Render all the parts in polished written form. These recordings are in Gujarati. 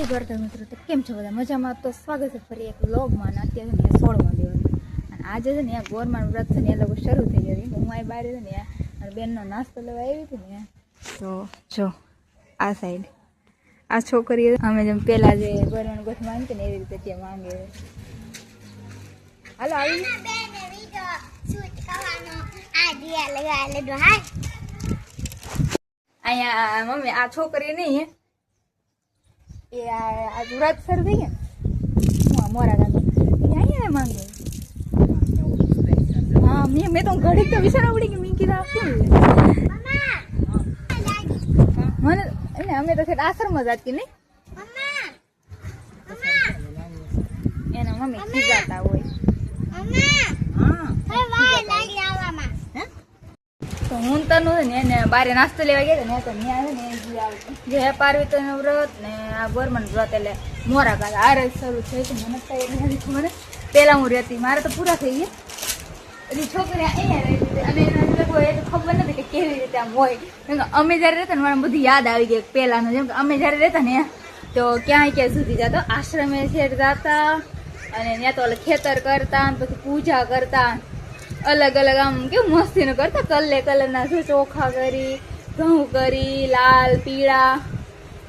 દ્વારકા મિત્રો, તો કેમ છો બધા? મજામાં? તો સ્વાગત છે ફરી એક વ્લોગમાં. અત્યારે છે ને 16મા દિવસ અને આજે છે ને આ ગોરમાનું વ્રત છે ને એ લોકો શરૂ થઈ ગયું. હું આ બહાર છે ને અને બેનનો નાસ્તો લેવા આવી હતી ને, તો જો આ સાઈડ આ છોકરી અમે જેમ પેલા જે ગોરમાનું ગોઠ માંગતી ને એવી રીતે ત્યાં માંગે. હાલો આવી અહીંયા મમ્મી આ છોકરી નહીં એ આ વ્રત શરૂ થઈ ગયા મોરા કાકા અહીંયા માંગે. હા મેં તો ઘડીક તો વિચાર ઉડી કે મેં કીધા શું મને એને અમે તો છે આશ્રમ જ હતી નહીં એના મમ્મી ખીજાતા હોય. તો હું તનું છે ને એને બારે નાસ્તો લેવા ગયા ને તો ત્યાં ને જે પાર્વતીનું વ્રત ને આ ગોરમાનું વ્રત એટલે મોરા કાકા આ રસ શરૂ થઈ છે. મને મને પહેલા હું રહેતી મારે તો પૂરા થઈ ગયા. એટલે છોકરી અહીંયા રહેતી અને એના એ તો ખબર નથી કે કેવી રીતે આમ હોય. કેમ કે અમે જ્યારે રહેતા ને મને બધું યાદ આવી ગયું પહેલાનું. જેમ કે અમે જ્યારે રહેતા ને તો ક્યાંય સુધી જતા આશ્રમે છે જતા અને ત્યાં તો ખેતર કરતા પછી પૂજા કરતા અલગ અલગ આમ કેવું મસ્તીનું કરતા. કલરના જો ચોખા કરી ઘઉં કરી લાલ પીળા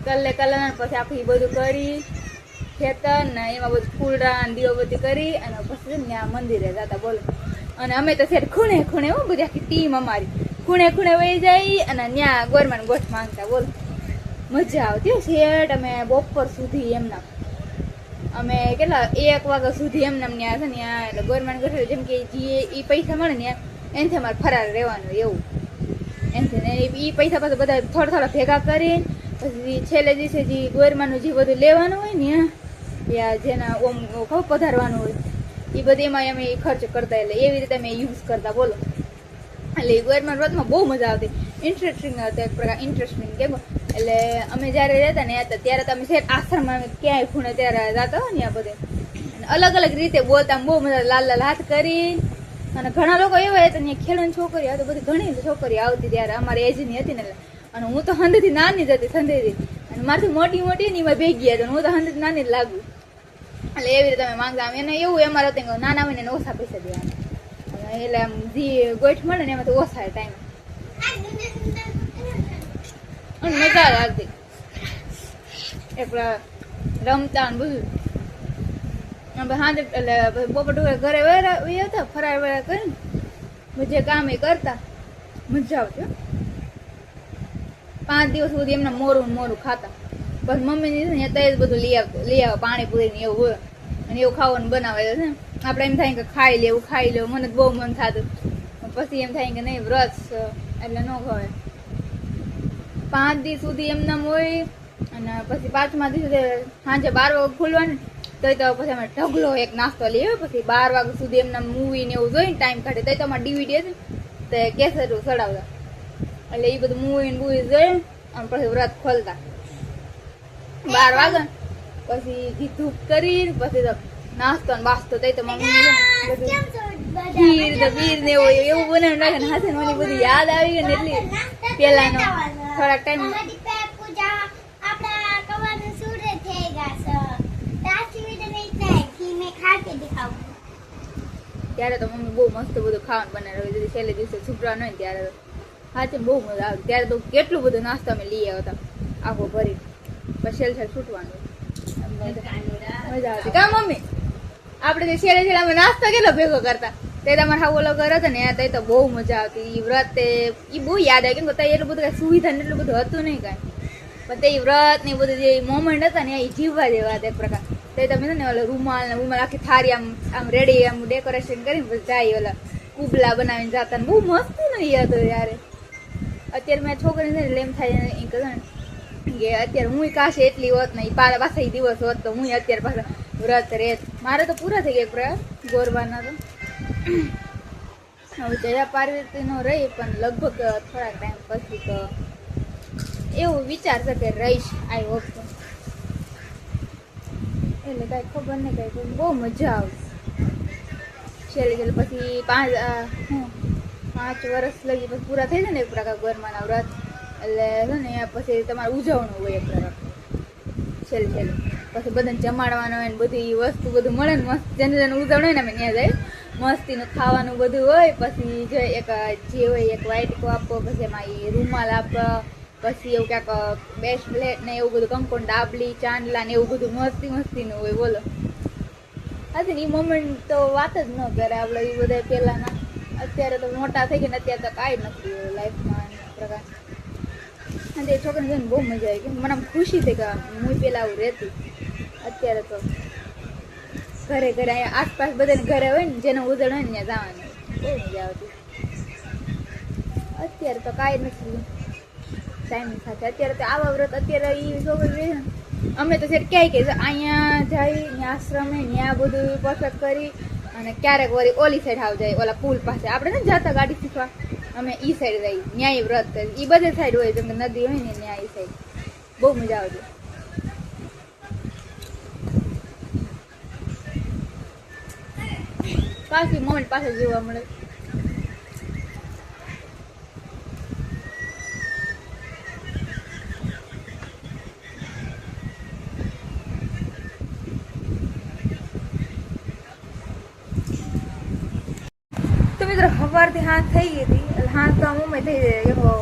કલરના પછી આખી બધું કરી ખેતર ને એમાં બધું ફૂલડા દીવાબત્તી કરી અને પછી ત્યાં મંદિરે જતા બોલો. અને અમે તો છે ખૂણે ખૂણે હો બધી આખી ટીમ અમારી ખૂણે ખૂણે વહી જાય અને ત્યાં ગોરમાનું ગોઠ માંગતા બોલો. મજા આવતી શેઠ અમે બપોર સુધી એમના અમે કેટલા 1 વાગ્યા સુધી એમને ત્યાં છે ને એટલે ગોરમાનું ગોઠવે જેમ કે જે એ પૈસા મળે ને એનાથી અમારે ફરાર રહેવાનું એવું. એનાથી ને એ પૈસા પાછા બધા થોડા ભેગા કરીને પછી છેલ્લે દિવસે જે ગોરમાનું જે બધું લેવાનું હોય ને ત્યાં જેના ઓમ ખબર પધારવાનું હોય એ બધી એમાં અમે ખર્ચ કરતા એટલે એવી રીતે અમે યુઝ કરતા બોલો. એટલે ગોરમાના વ્રતમાં બહુ મજા આવતી. ઇન્ટરેસ્ટિંગ હતો એક પ્રકાર ઇન્ટરેસ્ટિંગ કેમ એટલે અમે જ્યારે રહેતા ને ત્યારે તમે છે આશ્રમમાં ક્યાંય ખૂણે ત્યારે જતા હોય ને આ બધે અલગ અલગ રીતે બોલતા બહુ મજા. લાલ લાલ હાથ કરી અને ઘણા લોકો એવા હતા ત્યાં ખેડવાની છોકરીઓ તો બધી ઘણી છોકરીઓ આવતી ત્યારે અમારી એજની હતી ને અને હું તો હંધેથી નાની જ હતી સંધેથી અને મારથી મોટી મોટી ને એમાં ભેગી હતી હું તો હંધેથી નાની જ લાગુ. એટલે એવી રીતે અમે માંગતા એને એવું અમારે હતું કે નાના હોય ને ઓછા પૈસા દેવાના એટલે આમ જે ગોઠ મળે ને એમાં તો ઓછા ટાઈમ અને મજા આવતી એક રમતા ને બધું સાંજે એટલે બપોર ઘરે વયા હતા ફરાર વયા કરીને જે કામ એ કરતા મજા આવતી. 5 દિવસ સુધી એમને મોરું ખાતા બસ મમ્મીની ત્યાં જ બધું લઈ આવે પાણીપુરી ને એવું હોય અને એવું ખાવાનું બનાવે છે. આપણે એમ થાય કે ખાઈ લેવું મને બહુ મન થતું પછી એમ થાય કે નહીં વ્રત એટલે ન ખવાય. 5 દિવસ સુધી એમને હોય અને પછી 5મા દિવસે સાંજે 12 વાગે ખુલવાનું તો પછી અમે ઢગલો એક નાસ્તો લઈએ. પછી 12 વાગ્યા સુધી એમને મૂવી ને એવું જોઈને ટાઈમ કાઢે તો અમારે DVD હતી તે કેસેટ ચડાવતા એટલે એ બધું મૂવી ને બુવી જોઈ અને પછી વ્રત ખોલતા 12 વાગે પછી ધૂપ કરી પછી તો નાસ્તો ને બાસ્તો થઈ તો મમ્મી ખીર ને એવું બનાવી નાખે ને હાથે મને બધું યાદ આવી ગયું ને એટલી પેલાનો થોડાક ટાઈમ ત્યારે તો મમ્મી બહુ મસ્ત બધું ખાવાનું બનાવે. છેલ્લે દિવસે છૂટવા ન હોય ત્યારે હાથે બહુ મજા આવે. ત્યારે તો કેટલું બધું નાસ્તો અમે લઈ આવતા આખો ભરી પછી છેલ્લે છૂટવાનું મજા આવતી કા મમ્મી. આપણે છેલ્લે અમે નાસ્તો કેટલો ભેગો કરતા તે તમારે હા ઓલો ઘર હતો ને તે તો બહુ મજા આવતી. એ વ્રત એ બહુ યાદ આવે કેમ કે એટલું બધું કઈ સુવિધા ને એટલું બધું હતું નહીં કાંઈ પણ તે વ્રત ને બધું જે મોમેન્ટ હતા ને એ જીવવા જેવા હતા એક પ્રકાર. તે તમે ને ઓલા રૂમાલ ને રૂમાલ આખી થારી આમ રેડી આમ ડેકોરેશન કરીને પછી જાય ઓલા કુબલા બનાવીને જતા ને બહુ મસ્ત નહીં હતું યારે. અત્યારે મેં છોકરી ને એમ થાય એ કહે કે અત્યારે હું કાશે એટલી હોત ને પાછા દિવસ હોત તો હું અત્યારે પાછા વ્રત રેત. મારે તો પૂરા થઈ ગયા પ્રયાસ ગોરબાના તો હવે જયા પાર્વતીનો રહી પણ લગભગ થોડાક ટાઈમ પછી તો એવું વિચાર છે કે રહીશ આઈ હોપ તો એટલે કાંઈ ખબર નહીં કાંઈ બહુ મજા આવશે. છેલ્લે પછી 5 વર્ષ લગી પછી પૂરા થઈ જાય ને એક પ્રકાર ગોરમાના વ્રત એટલે છે ને પછી તમારે ઉજવણું હોય એક પ્રકાર છેલ્લે પછી બધાને જમાડવાનું હોય ને બધી વસ્તુ બધું મળે ને મસ્ત જેને જેને ઉજવણ હોય ને અમે ત્યાં જાય મસ્તીનું ખાવાનું બધું હોય પછી જો એક જે હોય એક વાઇટકો આપો પછી એમાં એ રૂમાલ આપો પછી એવું ક્યાંક બેસ્ટ પ્લેટ ને એવું બધું કંકોણ ડાબલી ચાંદલા ને એવું બધું મસ્તીનું હોય બોલો આજે એ મોમેન્ટ તો વાત જ ન કરે આપણે એ બધા પહેલાના અત્યારે તો મોટા થઈ ગયા ને અત્યારે તો કાંઈ નથી લાઈફમાં પ્રકાર અને એ છોકરીને જોઈને બહુ મજા આવી મને આમ ખુશી થઈ કે હું પહેલાં આવું રહેતી અત્યારે તો ઘરે અહીંયા આસપાસ બધાને ઘરે હોય ને જેને ઉજળ હોય ને ત્યાં જવાનું બહુ મજા આવતી અત્યારે તો કાંઈ નથી ટાઈમની સાથે અત્યારે તો આવા વ્રત અત્યારે એ છોકરી રહે ને અમે તો સર ક્યાંય કે અહીંયા જઈ ત્યાં આશ્રમે ત્યાં બધું પરફેક્ટ કરી અને ક્યારેક વળી ઓલી સાઈડ આવ જાય ઓલા પુલ પાસે આપણે ને જતા ગાડી શીખવા અમે ઈ સાઈડ જઈએ ન્યાય વ્રત કરી એ બધે સાઈડ હોય જેમ કે નદી હોય ને ત્યાં ઈ સાઈડ બહુ મજા આવતી કાફી મોમેન્ટ પાસે જોવા મળે સવારથી હાથ થઈ ગઈ હતી એટલે હાથ તો આમ થઈ જાય એવો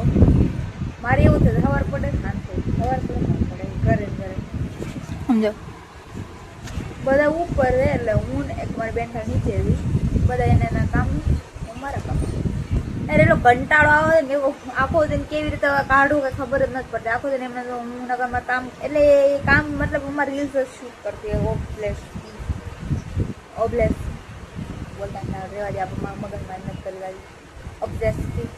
મારે એવું થયું સવાર પડે હાથ થઈ સવાર પડે ઘરે સમજો બધા ઉપર રહે એટલે હું ને એક મારી બેન નીચે હતી બધા એના કામ મારા કામ અરે એટલો કંટાળો આવે ને એવો આખો દિન કેવી રીતે કાઢું કે ખબર જ નથી પડતી આખો દિન એમને હું નગરમાં કામ એટલે એ કામ મતલબ અમારી રીલ્સ જ શૂટ કરતી ઓબ્લેસ બોલતા રહેવા દે આપણે મગજમાં મહેનત કરી લાવી ઓબ્જેક્ટથી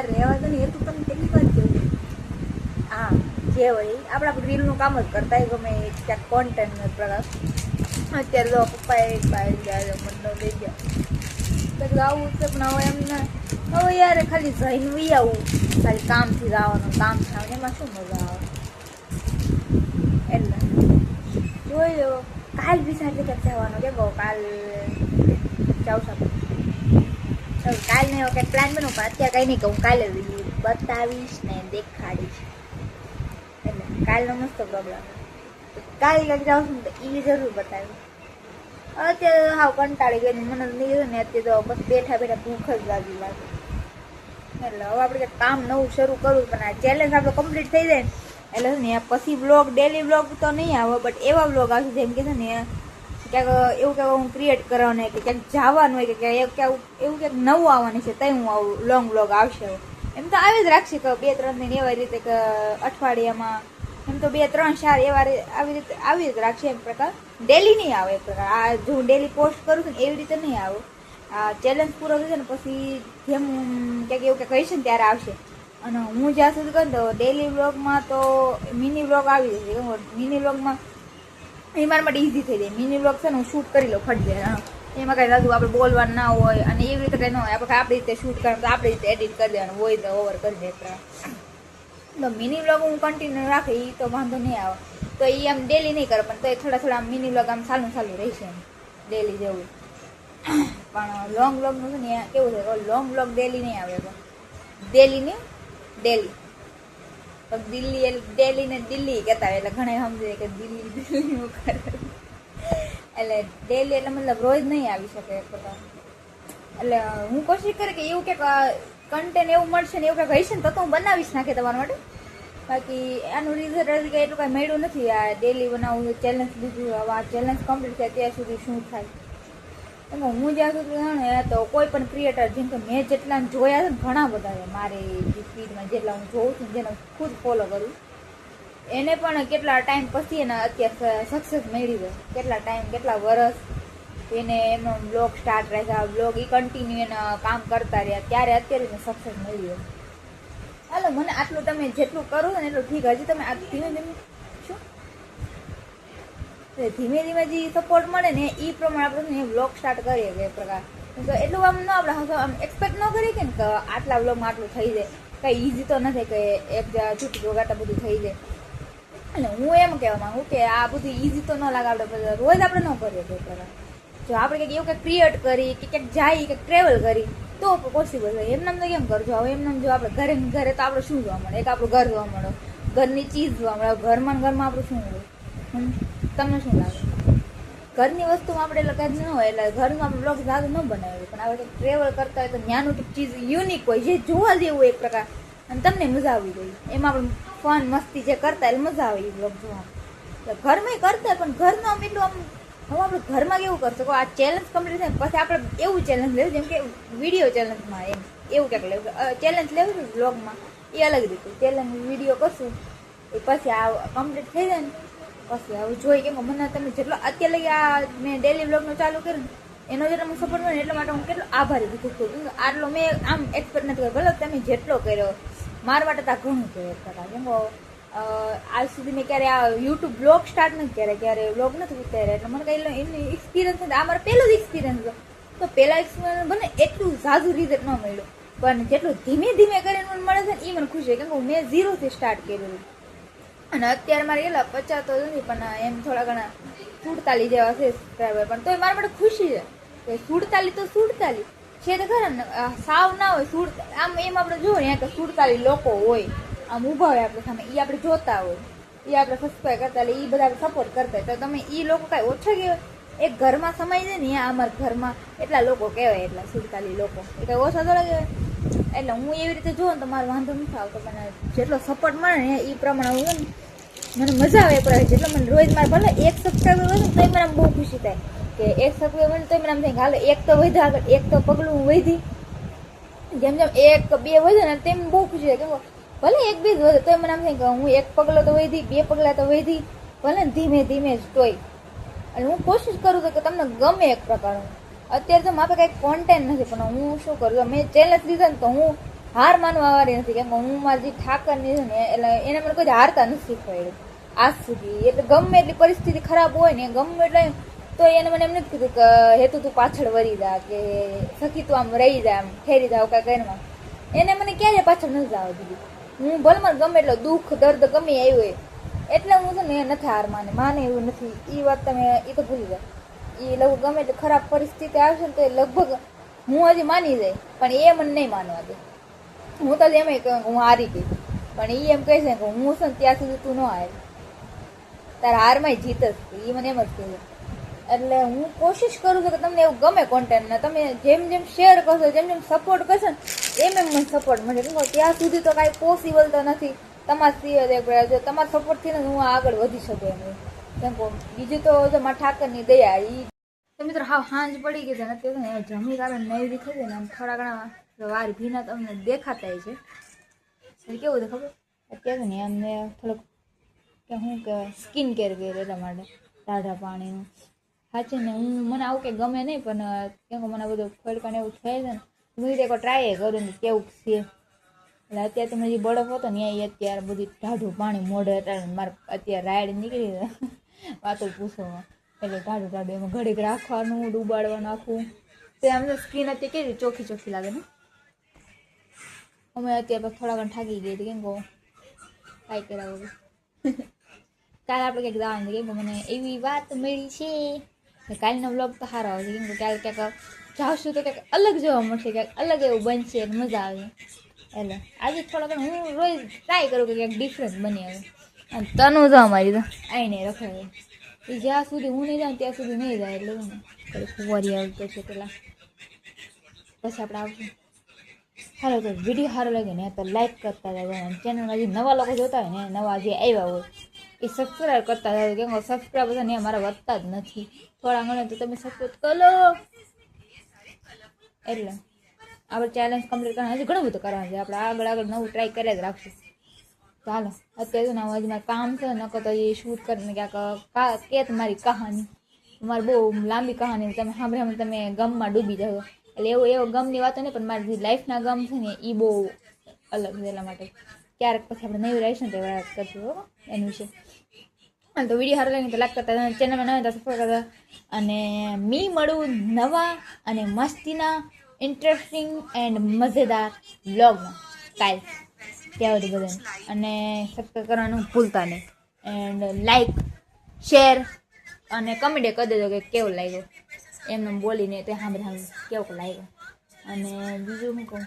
રહેવા દે ને એ તો તમે કેટલી વાર કેવું હા જે હોય આપણે રીલનું કામ જ કરતા હોય ગમે ક્યાંક કોન્ટેન્ટ પ્રકાર અત્યારે તો પપ્પાએ એક બહાર ગયા મંડો લઈ ગયા તો આવું છે પણ હવે એમને હવે યાર ખાલી જઈને વી આવું ખાલી કામથી જવાનું કામથી આવવાનું એમાં શું મજા આવે એટલે જોઈ લો કાલ બી સાથે ક્યાંક જવાનું કે બહુ કાલ જાઉં કાલ ને કંઈક પ્લાન બનાવું પણ અત્યારે કંઈ નહીં કહું કાલે બતાવીશ ને દેખાડીશ એટલે કાલનો મસ્ત પ્રોબ્લેમ કાલે ક્યાંક જાઉં છું તો એ જરૂર બતાવીશ અત્યારે હાવ કંટાળી ગઈ મને નહીં ને અત્યારે તો બસ બેઠા ભૂખ જ લાગી લાગે એટલે હવે આપણે કંઈક કામ નવું શરૂ કરવું પણ આ ચેલેન્જ આપણો કમ્પ્લીટ થઈ જાય ને એટલે ને પછી બ્લોગ ડેલી બ્લોગ તો નહીં આવે બટ એવા બ્લોગ આવશે જેમ કે છે ને ક્યાંક એવું કે હું ક્રિએટ કરવાનું હોય કે ક્યાંક જવાનું હોય કે એવું ક્યાંક નવું આવવાનું છે તઈ હું આવું લોંગ બ્લોગ આવશે એમ તો આવી જ રાખશે કે 2-3 દિન એવા રીતે કે અઠવાડિયામાં એમ તો 2-3-4 એવા આવી રીતે આવી જ રાખશે એમ પ્રકાર ડેલી નહીં આવે એ પ્રકાર આ જો હું ડેલી પોસ્ટ કરું છું ને એવી રીતે નહીં આવે આ ચેલેન્જ પૂરો થશે ને પછી જેમ ક્યાંક એવું કે કહીશ ને ત્યારે આવશે અને હું જ્યાં સુધી કહું તો ડેલી બ્લોગમાં તો મિની બ્લોગ આવી જશે મિની બ્લોગમાં એ મારા માટે ઇઝી થઈ જાય મિની બ્લોગ છે ને હું શૂટ કરી લઉં ફટ જાય એમાં કાંઈ દાદુ આપણે બોલવાનું ના હોય અને એવી રીતે કંઈ ન હોય આપણે આપણી રીતે શૂટ કરવાનું તો આપણી રીતે એડિટ કરી દેવાનું હોય તો ઓવર કરી દે તો મિની બ્લોગ હું કન્ટિન્યુ રાખી એ તો વાંધો નહીં આવે તો એ આમ ડેલી નહીં કરે પણ તો એ થોડા મિની બ્લોગ આમ ચાલુ રહેશે એમ ડેલી જેવું પણ લોંગ બ્લોગનું છે ને કેવું છે લોંગ બ્લોગ ડેલી નહીં આવે તો ડેલી નહીં ડેલી તો દિલ્હી ડેલી ને દિલ્હી કહેતા હોય એટલે ઘણા સમજે કે દિલ્હી એટલે ડેલી એટલે મતલબ રોજ નહીં આવી શકે એટલે હું કોશિશ કરે કે એવું કે કન્ટેન્ટ એવું મળશે ને એવું કંઈક હશે ને તો હું બનાવીશ નાખે તમારા માટે બાકી આનું રિઝલ્ટ હજી કંઈ એટલું કાંઈ મળ્યું નથી આ ડેલી બનાવું ચેલેન્જ લીધું હવે આ ચેલેન્જ કમ્પ્લીટ થાય ત્યાં સુધી શું થાય એમ હું જ્યાં સુધી જાણે તો કોઈ પણ ક્રિએટર જેમ કે મેં જેટલા જોયા છે ને ઘણા બધા છે મારી સ્પીડમાં જેટલા હું જોઉં છું જેને ખુદ ફોલો કરું એને પણ કેટલા ટાઈમ પછી એને અત્યારે સક્સેસ મળી ગયો કેટલા ટાઈમ કેટલા વર્ષ એને એમનો બ્લોગ સ્ટાર્ટ રાખ્યા બ્લોગ એ કન્ટિન્યુ એના કામ કરતા રહ્યા ત્યારે અત્યારે એને સક્સેસ મળી ગયો હાલો મને આટલું તમે જેટલું કરો ને એટલું ઠીક હજી તમે આ ધીમે ધીમે શું ધીમે ધીમે જે સપોર્ટ મળે ને એ પ્રમાણે આપણે બ્લોગ સ્ટાર્ટ કરીએ કે પ્રકાર એટલું આમ ન આપણે આમ એક્સપેક્ટ ન કરીએ કે આટલા બ્લોગમાં આટલું થઈ જાય કંઈ ઇઝી તો નથી કે એક છૂટી વગાતા બધું થઈ જાય એટલે હું એમ કહેવા માંગુ કે આ બધું ઇઝી તો ન લાગે આપણે બધા રોજ આપણે ન કરીએ કે પ્રકાર જો આપણે કંઈક એવું કંઈક ક્રિએટ કરી કે ક્યાંક જાય કંઈક ટ્રેવલ કરી તો પોસિબલ હોય એમને તો કેમ કરજો હવે એમને જો આપણે ઘરે તો આપણે શું જોવા મળે એક આપણું ઘર જોવા મળે ઘરની ચીજ જોવા મળે. ઘરમાં ને ઘરમાં આપણું શું હોય? તમને શું લાગે? ઘરની વસ્તુમાં આપણે એટલે કાંઈ ન હોય, એટલે ઘરમાં આપણે બ્લોગ સારું ન બનાવ્યું, પણ આપણે ટ્રેવલ કરતા હોય તો ત્યાંનું ચીજ યુનિક હોય, જે જોવા જેવું હોય એક પ્રકાર, અને તમને મજા આવી ગઈ એમાં. આપણે ફન મસ્તી જે કરતા એટલે મજા આવે એ બ્લોગ જોવા. ઘરમાં કરતા પણ ઘરનું આમ એટલું આમ હવે આપણે ઘરમાં કેવું કરશો આ ચેલેન્જ કમ્પ્લીટ થાય પછી આપણે એવું ચેલેન્જ લેવું જેમ કે વિડીયો ચેલેન્જમાં એમ એવું ક્યાંક લેવું ચેલેન્જ લેવું છે બ્લોગમાં એ અલગ રીતે ચેલેન્જ વિડીયો કરશું એ પછી આ કમ્પ્લીટ થઈ જાય ને પછી હવે જોઈ કે મને તમે જેટલો અત્યારે લગી આ મેં ડેલી બ્લોગનું ચાલુ કર્યું એનો જેટલો મને સપોર્ટ મળે એટલા માટે હું કેટલો આભારી છું ખૂબ ખૂબ. આટલો મેં આમ એક્સપેક્ટ નથી કર્યો ભલે તમે જેટલો કર્યો મારા માટે તો આ ઘણું કહેવાય કેમ આજ સુધી મેં ક્યારે આ યુટ્યુબ બ્લોગ સ્ટાર્ટ નથી ક્યારે ક્યારે બ્લોગ નથી ઉતાર્યા એટલે મને કઈ એની એક્સપિરિયન્સ નથી. આ મારો પહેલો જ એક્સપિરિયન્સ હતો તો પહેલા એક્સપિરિયન્સ બને એટલું ઝાઝું રિઝલ્ટ ન મળ્યું પણ જેટલું ધીમે ધીમે કરીને મને મળે છે ને એ મને ખુશી કેમ કે મેં 0થી સ્ટાર્ટ કરેલું અને અત્યારે મારે એટલા 50 તો નથી પણ એમ થોડા ઘણા 47 જેવા છે સબસ્ક્રાઈબર પણ તોય મારા માટે ખુશી છે કે 47 તો 47 છે તો ખરા ને સાવ ના હોય આમ એમ આપણે જોવો ને કે 47 લોકો હોય આમ ઊભા હોય આપણે સામે એ આપણે જોતા હોય એ આપણે સબસ્ક્રાઈબ કરતા એટલે એ બધા સપોર્ટ કરતા હોય તો તમે એ લોકો કાંઈ ઓછા કહેવાય એક ઘરમાં સમય છે ને અહીંયા અમારા ઘરમાં એટલા લોકો કહેવાય એટલા 47 લોકો એ કાંઈ ઓછા થોડા કહેવાય એટલે હું એવી રીતે જોઉં ને તો મારો વાંધો નથી આવતો મને જેટલો સપોર્ટ મળે ને એ પ્રમાણે હું મને મજા આવે પણ જેટલો મને રોજ મારે ભલે એક સબસ્ક્રાઈબર હોય ને તો મને આમ બહુ ખુશી થાય કે એક સબસ્ક્રાઈબર તો મને આમ થાય કે હાલો એક તો વધ્યા આગળ એક તો પગલું વધી જેમ જેમ 1 2 વધે ને તેમ બહુ ખુશી થાય કેમ ભલે 1 2 વધે તો મને આમ થાય કે હું એક પગલો તો વધી 2 પગલા તો વધી ભલે ધીમે ધીમે જ તોય અને હું કોશિશ કરું છું કે તમને ગમે એક પ્રકારનું અત્યારે તો મારે કંઈક કોન્ટેન્ટ નથી પણ હું શું કરું મેં ચેલેન્જ લીધા ને તો હું હાર માનવા વાળી નથી કેમ કે હું મારી ઠાકરની છે ને એટલે એને મને કોઈ હારતા નથી શીખવાડ્યું આજ સુધી એટલે ગમે એટલી પરિસ્થિતિ ખરાબ હોય ને ગમે એટલે તો એને મને એમ નથી કીધું કે હેતુ તું પાછળ વળી જા કે સખી તું આમ રહી જા આમ ઠેરી જાવ કાંઈ કરમાં એને મને ક્યારેય પાછળ નથી જવા દીધી હું ભલે મને ગમે એટલો દુઃખ દર્દ ગમે આવ્યું હોય એટલે હું છે ને નથી હાર માને એવું નથી એ વાત તમે એ તો ભૂલી જાય એ લગભગ ગમે એટલે ખરાબ પરિસ્થિતિ આવશે ને તો એ લગભગ હું હજી માની જાય પણ એ મને નહીં માનવા દે હું તો એમ કહું હું હારી ગઈ પણ એ એમ કહે છે કે હું છે ને ત્યાં સુધી તું ન આવી તારા હારમાં જીત જ એ મને એમ જ કહે એટલે હું કોશિશ કરું છું કે તમને એવું ગમે કોન્ટેન્ટ ને તમે જેમ જેમ શેર કરશો જેમ જેમ સપોર્ટ કરશો ને એમ મને સપોર્ટ મળે કેમ ત્યાં સુધી તો કાંઈ પોસિબલ તો નથી તમારા સિવાય જો તમારા સપોર્ટથી ને હું આગળ વધી શકું એમ કેમ કહું બીજું તો જો મારા ઠાકરની દયા એ તો મિત્રો હા સાંજ પડી ગઈ છે ને અત્યારે જમી કારણ નૈવી થઈ જાય ને આમ થોડા ઘણા વાર ભીના તમને દેખાતા છે એટલે કેવું છે ખબર અત્યારે ને અમને થોડુંક કે શું કહેવાય સ્કિન કેર કર્યું એટલા માટે ટાઢા પાણીનું સાચે ને હું મને આવું કંઈ ગમે નહીં પણ કેમ કે મને બધું ફડકાને એવું થાય છે ને હું એકવાર ટ્રાય કરું ને કેવું છે એટલે અત્યારે તમે જે બરફ હતો ને એ અત્યારે બધી ટાઢું પાણી મોઢે હતા મારે અત્યારે રાયડ નીકળી વાતો પૂછવામાં એટલે ટાઢું એમાં ઘડીક રાખવાનું ડૂબાડવાનું આખું તે આમ તો સ્કિન અત્યારે કેવી ચોખ્ખી ચોખ્ખી લાગે ને અમે અત્યારે થોડા ઘણા થાકી ગઈ હતી કેમ કહું કાંઈ કરાવું કાલે આપણે કંઈક જવાનું કેમ કે મને એવી વાત મળી છે કાલનો બ્લોગ તો સારો આવશે કેમ કે કાલે ક્યાંક જાવશું તો ક્યાંક અલગ જોવા મળશે ક્યાંક અલગ એવું બનશે અને મજા આવે એટલે આજે થોડા ઘણા હું રોજ ટ્રાય કરું કે ક્યાંક ડિફરન્ટ બની આવે અને તનું જો અમારી તો આઈને રખાય એ જ્યાં સુધી હું નહીં જાઉં ત્યાં સુધી નહીં જાય એટલે ને ફુવારી આવતો છે પેલા પછી આપણે આવશું સારો તો વિડીયો સારો લાગે ને તો લાઈક કરતા જાય અને ચેનલમાં જે નવા લોકો જોતા હોય ને નવા જે આવ્યા હોય એ સબસ્ક્રાઈબ કરતા જાય કેમ કે સબસ્ક્રાઈબ બધા ને મારા વધતા જ નથી થોડા ઘણા તો તમે સપોર્ટ કરો એટલે આપણે ચેલેન્જ કમ્પ્લીટ કરવાનું હજી ઘણું બધું કરવાનું છે આપણે આગળ આગળ નવું ટ્રાય કર્યા જ રાખશું તો હાલો અત્યારે ને હજી મારે કામ છે નકર તો એ શૂટ કરીને ક્યાંક કે મારી કહાની મારી બહુ લાંબી કહાની તમે સાંભળ્યા તમે ગમમાં ડૂબી જાઓ એટલે એવો ગમની વાતો નહીં પણ મારી જે લાઈફના ગમ છે ને એ બહુ અલગ છે એટલા માટે ક્યારેક પછી આપણે નવી રહીશું ને તે વાત કરશું હો એનું વિશે તો વિડીયો સારો લાગે તો લાઈક કરતા ચેનલમાં નવા તો સપોર્ટ કરતા અને મી મળું નવા અને મસ્તીના ઇન્ટરેસ્ટિંગ એન્ડ મજેદાર બ્લોગમાં કાલ ત્યાં સુધી બધાને અને સબસ્ક્રાઈબ કરવાનું ભૂલતા નહીં એન્ડ લાઈક શેર અને કમેન્ટ કરી દેજો કે કેવો લાગ્યો એમને બોલીને તે સાંભળે કેવો લાગ્યો અને બીજું શું કહું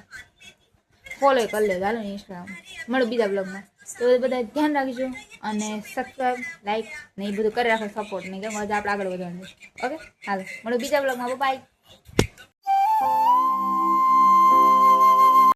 ફોલો કરી લેજો હાલો ઇન્સ્ટાગ્રામ મળો બીજા બ્લોગમાં તો એ બધા ધ્યાન રાખજો અને સબસ્ક્રાઈબ લાઈક ને એ બધું કરી રાખો સપોર્ટ નહીં કેમ આજે આપણે આગળ વધવાનું છે. ઓકે હાલો મળો બીજા બ્લોગમાં. બાય.